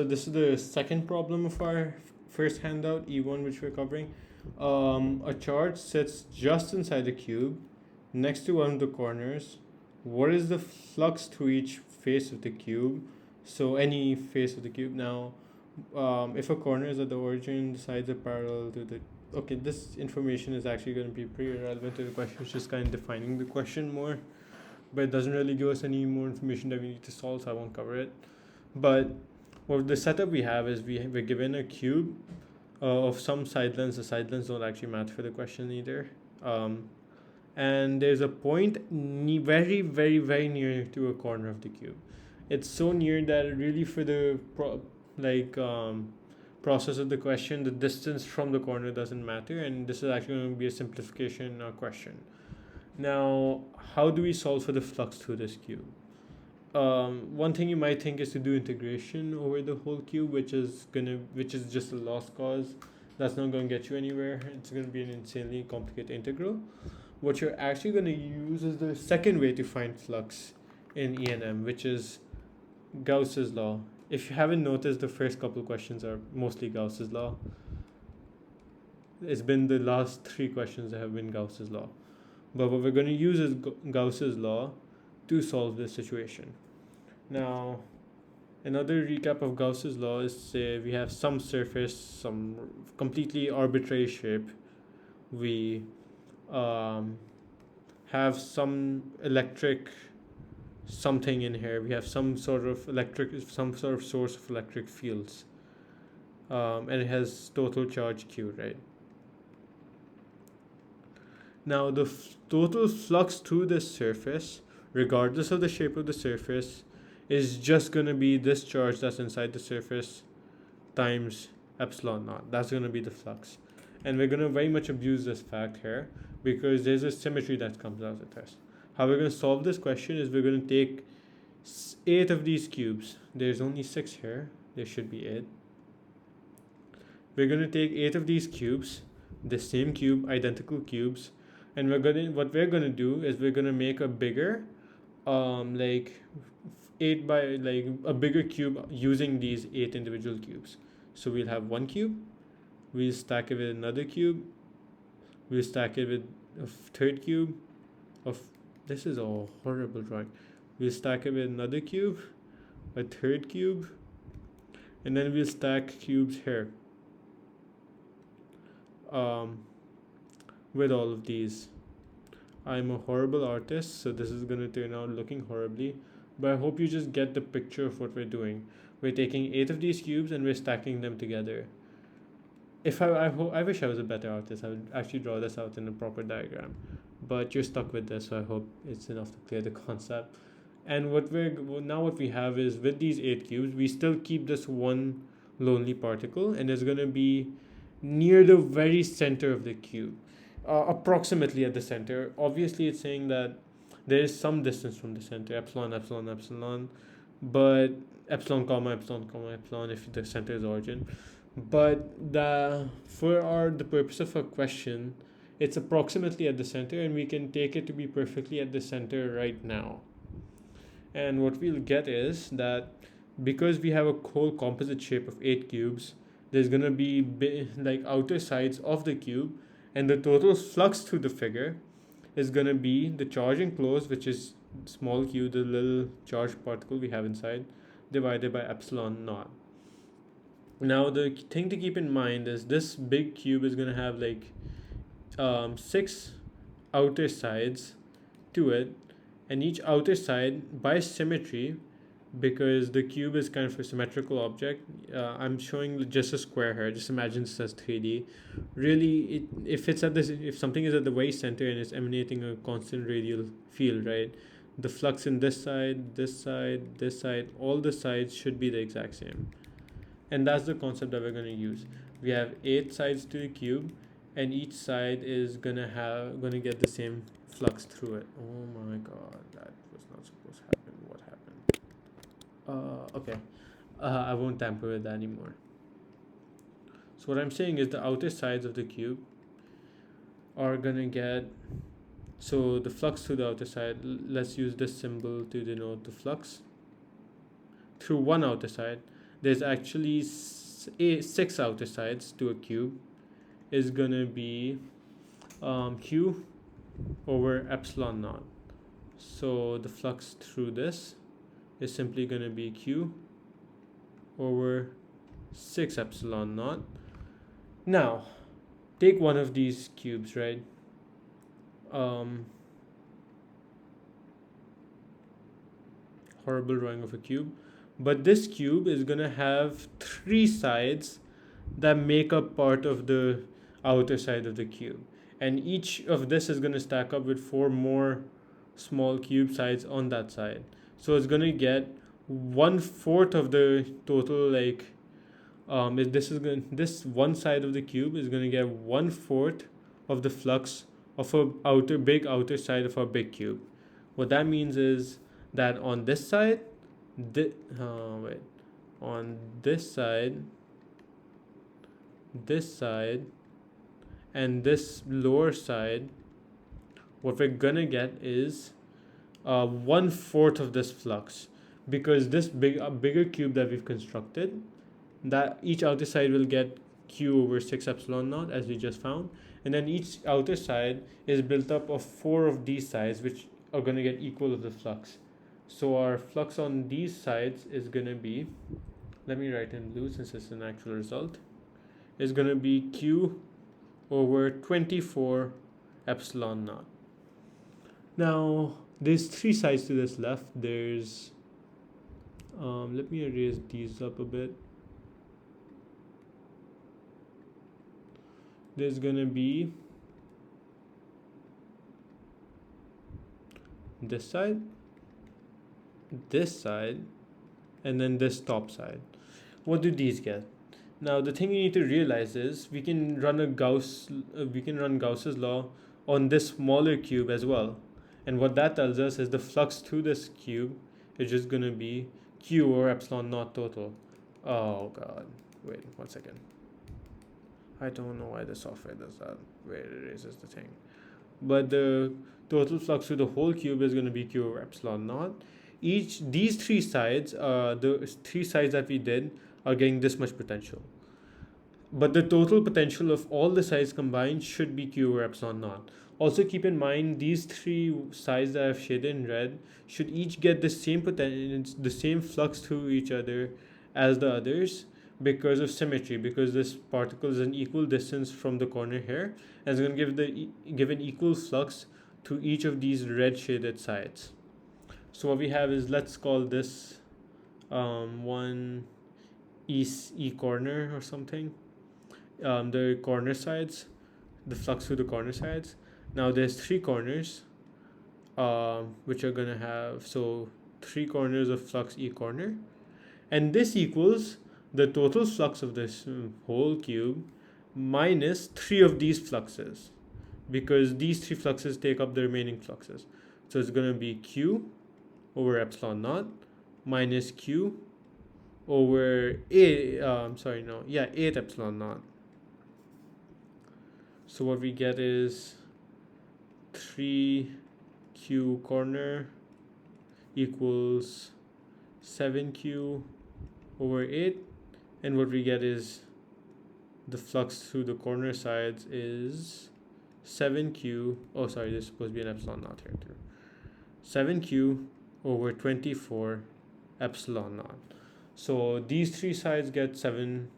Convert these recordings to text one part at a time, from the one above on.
So this is the second problem of our first handout, E1, which we're covering. A charge sits just inside the cube, next to one of the corners. What is the flux to each face of the cube? So any face of the cube. Now, if a corner is at the origin, the sides are parallel to the. Okay, this information is actually going to be pretty relevant to the question. It's just kind of defining the question more, but it doesn't really give us any more information that we need to solve, so I won't cover it. But well, the setup we have is we're given a cube of some side lengths. The side lengths don't actually matter for the question either. And there's a point very, very, very near to a corner of the cube. It's so near that really for the process of the question, the distance from the corner doesn't matter, and this is actually going to be a simplification question. Now, how do we solve for the flux through this cube? One thing you might think is to do integration over the whole cube, which is just a lost cause. That's not going to get you anywhere. It's going to be an insanely complicated integral. What you're actually going to use is the second way to find flux in E&M, which is Gauss's law. If you haven't noticed, the first couple questions are mostly Gauss's law. It's been the last three questions that have been Gauss's law. But what we're going to use is Gauss's law to solve this situation. Now, another recap of Gauss's law is, say we have some surface, some completely arbitrary shape. We have some electric something in here. We have some sort of source of electric fields, and it has total charge Q, right? Now the total flux through this surface, regardless of the shape of the surface, is just going to be this charge that's inside the surface times epsilon naught. That's going to be the flux. And we're going to very much abuse this fact here because there's a symmetry that comes out of this. How we're going to solve this question is we're going to take 8 of these cubes. There's only 6 here. There should be 8. We're going to take 8 of these cubes, the same cube, identical cubes, and what we're going to do is we're going to make a bigger 8 by a bigger cube using these 8 individual cubes. So we'll have one cube, we'll stack it with another cube, we'll stack it with a third cube of, this is a horrible drawing, we'll stack it with another cube, a third cube, and then we'll stack cubes here with all of these. I'm a horrible artist, so this is going to turn out looking horribly, but I hope you just get the picture of what we're doing. We're taking 8 of these cubes and we're stacking them together. If I wish I was a better artist, I would actually draw this out in a proper diagram, but you're stuck with this, so I hope it's enough to clear the concept. And what we have is, with these 8 cubes, we still keep this one lonely particle, and it's going to be near the very center of the cube, approximately at the center. Obviously, it's saying that there is some distance from the center, epsilon, epsilon, epsilon, but epsilon, comma, epsilon, comma, epsilon, if the center is origin. But for the purpose of a question, it's approximately at the center, and we can take it to be perfectly at the center right now. And what we'll get is that because we have a whole composite shape of 8 cubes, there's going to be outer sides of the cube, and the total flux through the figure is going to be the charge enclosed, which is small q, the little charged particle we have inside, divided by epsilon naught. Now the thing to keep in mind is this big cube is going to have 6 outer sides to it, and each outer side, by symmetry, because the cube is kind of a symmetrical object, I'm showing just a square here. Just imagine this as 3D. Really, if something is at the very center and it's emanating a constant radial field, right? The flux in this side, this side, this side, all the sides should be the exact same. And that's the concept that we're going to use. We have 8 sides to the cube, and each side is gonna get the same flux through it. Oh my god, that was not supposed to happen. What happened? Okay. I won't tamper with that anymore. So what I'm saying is the outer sides of the cube are gonna get, so the flux through the outer side, let's use this symbol to denote the flux through one outer side. there's actually 6 outer sides to a cube, is gonna be q over epsilon naught. So the flux through this is simply gonna be q over 6 epsilon naught. Now take one of these cubes, right? Horrible drawing of a cube, but this cube is gonna have 3 sides that make up part of the outer side of the cube, and each of this is gonna stack up with 4 more small cube sides on that side. So it's gonna get 1/4 of the total, like this one side of the cube is gonna get 1/4 of the flux of a big outer side of a big cube. What that means is that on this side, on this side, and this lower side, what we're gonna get is 1/4 of this flux, because this bigger cube that we've constructed, that each outer side will get q over 6 epsilon naught, as we just found, and then each outer side is built up of 4 of these sides, which are going to get equal of the flux. So our flux on these sides is going to be, let me write in blue since it's an actual result, is going to be q over 24 epsilon naught. Now there's 3 sides to this left. There's let me erase these up a bit. There's gonna be this side, and then this top side. What do these get? Now the thing you need to realize is we can run Gauss's law on this smaller cube as well, and what that tells us is the flux through this cube is just gonna be q over epsilon naught total. Oh god, wait 1 second. I don't know why the software does that, where it erases the thing. But the total flux through the whole cube is going to be q over epsilon naught. These 3 sides, the 3 sides that we did, are getting this much potential. But the total potential of all the sides combined should be q over epsilon naught. Also keep in mind, these 3 sides that I've shaded in red should each get the same potential, the same flux through each other as the others, because of symmetry, because this particle is an equal distance from the corner here, and it's going to give an equal flux to each of these red shaded sides. So what we have is, let's call this one E corner or something, the corner sides, the flux through the corner sides. Now there's 3 corners which are going to have, so 3 corners of flux E corner, and this equals the total flux of this whole cube minus 3 of these fluxes, because these 3 fluxes take up the remaining fluxes. So it's going to be q over epsilon naught minus q over 8 epsilon naught. So what we get is 3q corner equals 7q over 8, and what we get is the flux through the corner sides is 7q, oh sorry, there's supposed to be an epsilon naught here too, 7q over 24 epsilon naught. So these 3 sides get 7q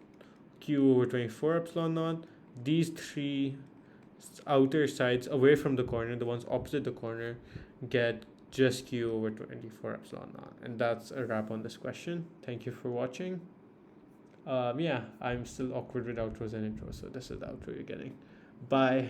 over 24 epsilon naught. These 3 outer sides away from the corner, the ones opposite the corner, get just q over 24 epsilon naught. And that's a wrap on this question. Thank you for watching. I'm still awkward with outros and intros, so this is the outro you're getting. Bye.